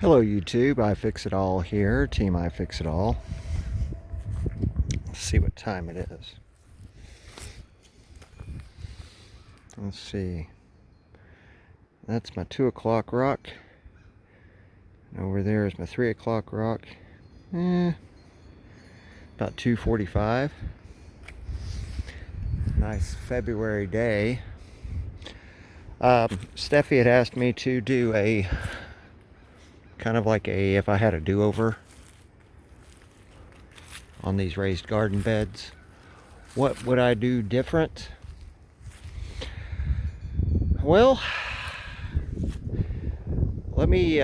Hello YouTube, iFixItAll here, Team iFixItAll. Let's see what time it is. Let's see. That's my 2 o'clock rock. And over there is my 3 o'clock rock. About 2:45. Nice February day. Steffi had asked me to do a kind of like if I had a do-over on these raised garden beds, what would I do different? Well, let me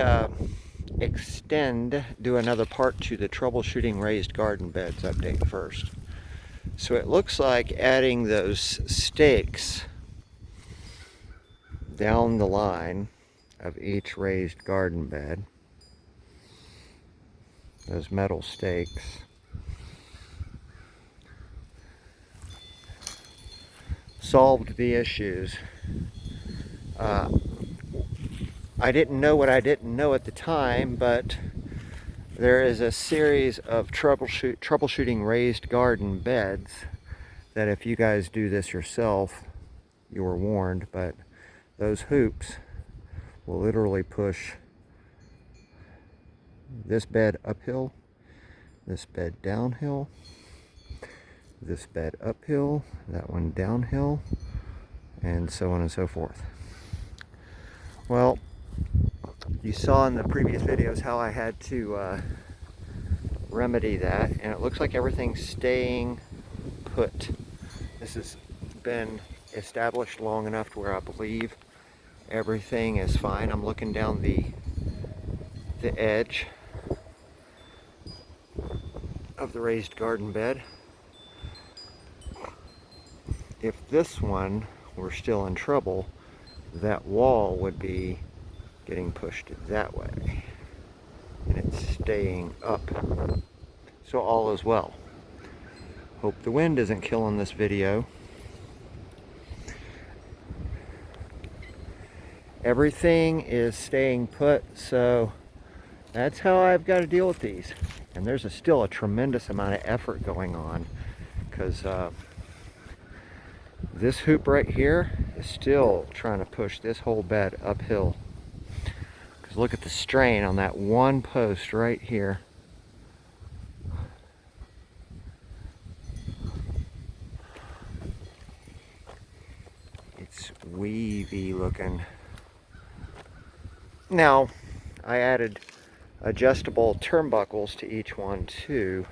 do another part to the troubleshooting raised garden beds update first. So it looks like adding those stakes down the line of each raised garden bed, those metal stakes, solved the issues. I didn't know what I didn't know at the time, but there is a series of troubleshooting raised garden beds that if you guys do this yourself, you were warned, but those hoops will literally push this bed uphill, this bed downhill, this bed uphill, that one downhill, and so on and so forth. Well, you saw in the previous videos how I had to remedy that, and it looks like everything's staying put. This has been established long enough to where I believe everything is fine. I'm looking down the edge of the raised garden bed. If this one were still in trouble, that wall would be getting pushed that way, and it's staying up. So all is well. Hope the wind isn't killing this video. Everything is staying put, so that's how I've got to deal with these. And there's still a tremendous amount of effort going on, because this hoop right here is still trying to push this whole bed uphill. Because look at the strain on that one post right here. It's weavy looking. Now, I added adjustable turnbuckles to each one too.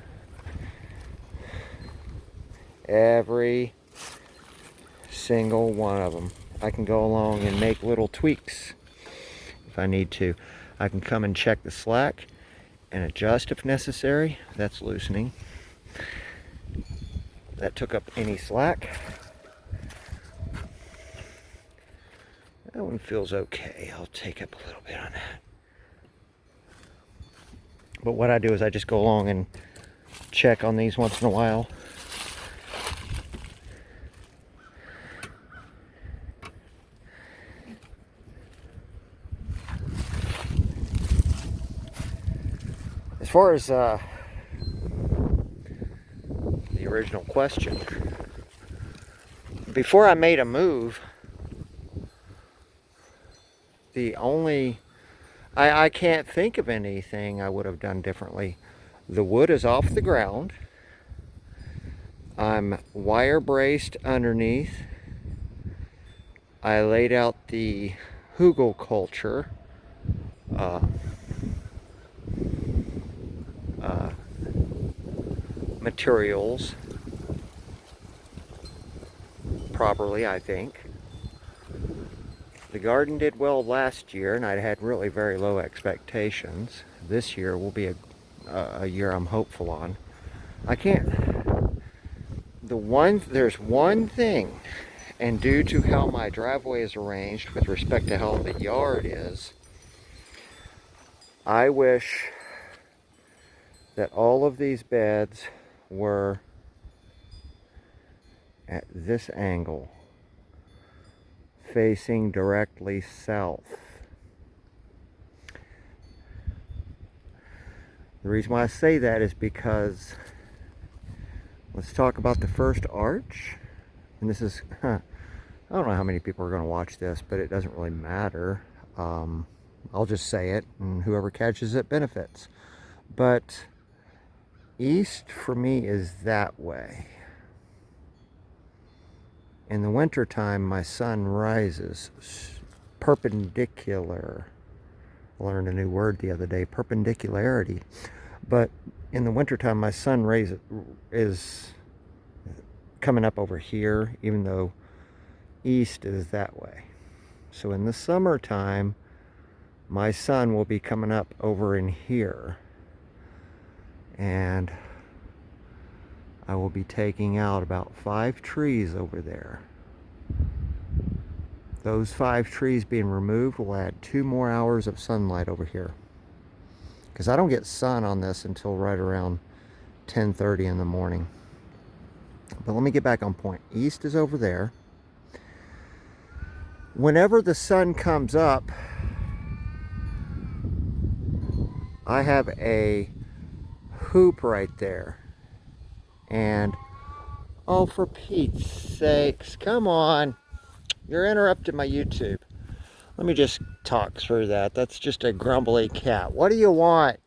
Every single one of them. I can go along and make little tweaks if I need to. I can come and check the slack and adjust if necessary. That's loosening. That took up any slack. That one feels okay. I'll take up a little bit on that. But what I do is I just go along and check on these once in a while. As far as the original question, before I made a move, I can't think of anything I would have done differently. The wood is off the ground. I'm wire braced underneath. I laid out the hugelkultur materials properly, I think. The garden did well last year, and I had really very low expectations. This year will be a year I'm hopeful on. There's one thing, and due to how my driveway is arranged with respect to how the yard is, I wish that all of these beds were at this angle, facing directly south. The reason why I say that is because let's talk about the first arch. And this is, I don't know how many people are going to watch this, but it doesn't really matter. I'll just say it, and whoever catches it benefits. But east for me is that way. In the wintertime, my sun rises perpendicular. I learned a new word the other day, perpendicularity. But in the wintertime, my sun is coming up over here, even though east is that way. So in the summertime, my sun will be coming up over in here. And I will be taking out about 5 trees over there. Those 5 trees being removed will add 2 more hours of sunlight over here. Because I don't get sun on this until right around 10:30 in the morning. But let me get back on point. East is over there. Whenever the sun comes up, I have a hoop right there. And, oh, for Pete's sakes, come on. You're interrupting my YouTube. Let me just talk through that. That's just a grumbly cat. What do you want?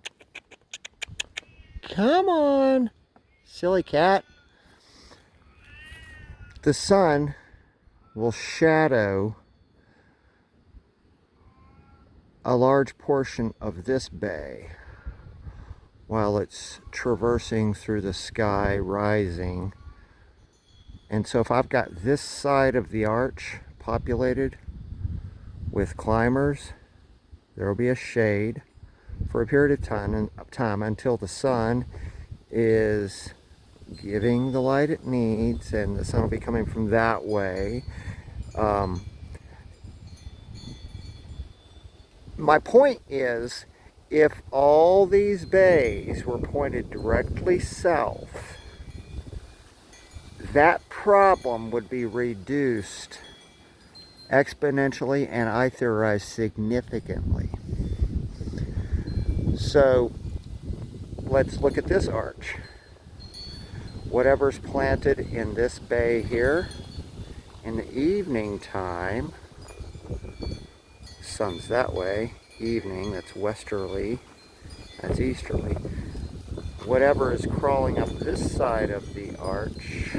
Come on, silly cat. The sun will shadow a large portion of this bay while it's traversing through the sky, rising. And so if I've got this side of the arch populated with climbers, there will be a shade for a period of time until the sun is giving the light it needs, and the sun will be coming from that way. My point is, if all these bays were pointed directly south, that problem would be reduced exponentially, and I theorize significantly. So let's look at this arch. Whatever's planted in this bay here, in the evening time, sun's that way, evening, that's westerly, that's easterly. Whatever is crawling up this side of the arch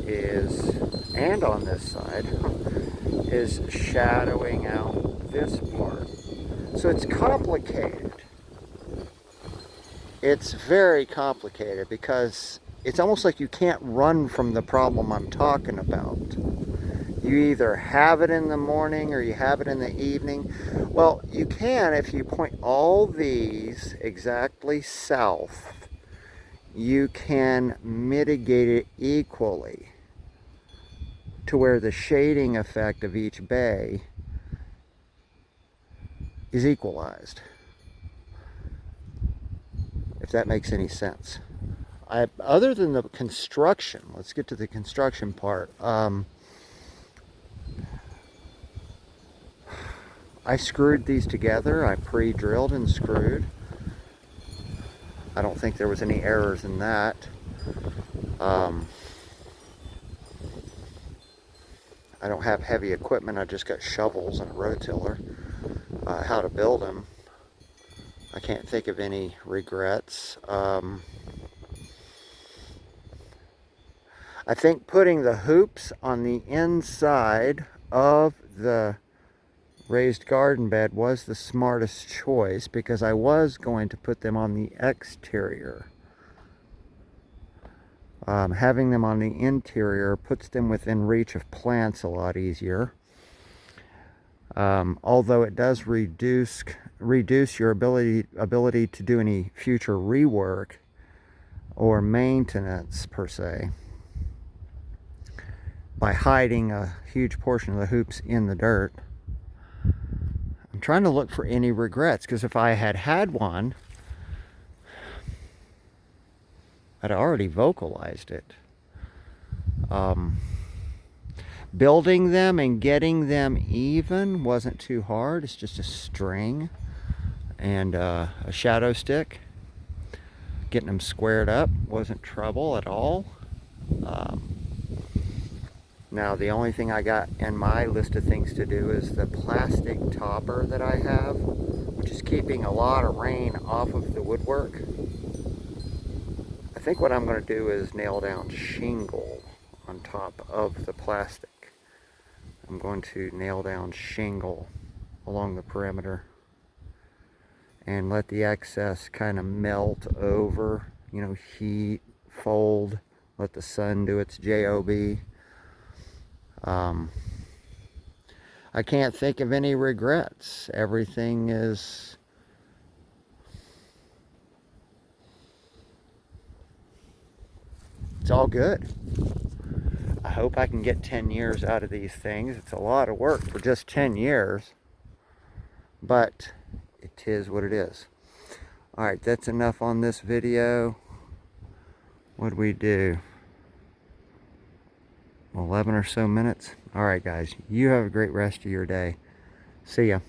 is, and on this side, is shadowing out this part. So it's complicated. It's very complicated because it's almost like you can't run from the problem I'm talking about. You either have it in the morning or you have it in the evening. Well, you can if you point all these exactly south. You can mitigate it equally to where the shading effect of each bay is equalized. If that makes any sense. Other than the construction, let's get to the construction part. I screwed these together. I pre-drilled and screwed. I don't think there was any errors in that. I don't have heavy equipment. I just got shovels and a rotiller. How to build them, I can't think of any regrets. I think putting the hoops on the inside of the raised garden bed was the smartest choice, because I was going to put them on the exterior. Having them on the interior puts them within reach of plants a lot easier. Although it does reduce your ability to do any future rework or maintenance per se by hiding a huge portion of the hoops in the dirt. I'm trying to look for any regrets, because if I had had one, I'd already vocalized it. Building them and getting them even wasn't too hard. It's just a string and a shadow stick, Getting them squared up wasn't trouble at all. Now the only thing I got in my list of things to do is the plastic topper that I have, which is keeping a lot of rain off of the woodwork. I think what I'm going to do is nail down shingle on top of the plastic. I'm going to nail down shingle along the perimeter and let the excess kind of melt over, you know, heat, fold, let the sun do its job. I can't think of any regrets. Everything is it's all good. I hope I can get 10 years out of these things. It's a lot of work for just 10 years, but it is what it is. All right, that's enough on this video. What'd we do? 11 or so minutes. All right, guys, you have a great rest of your day. See ya.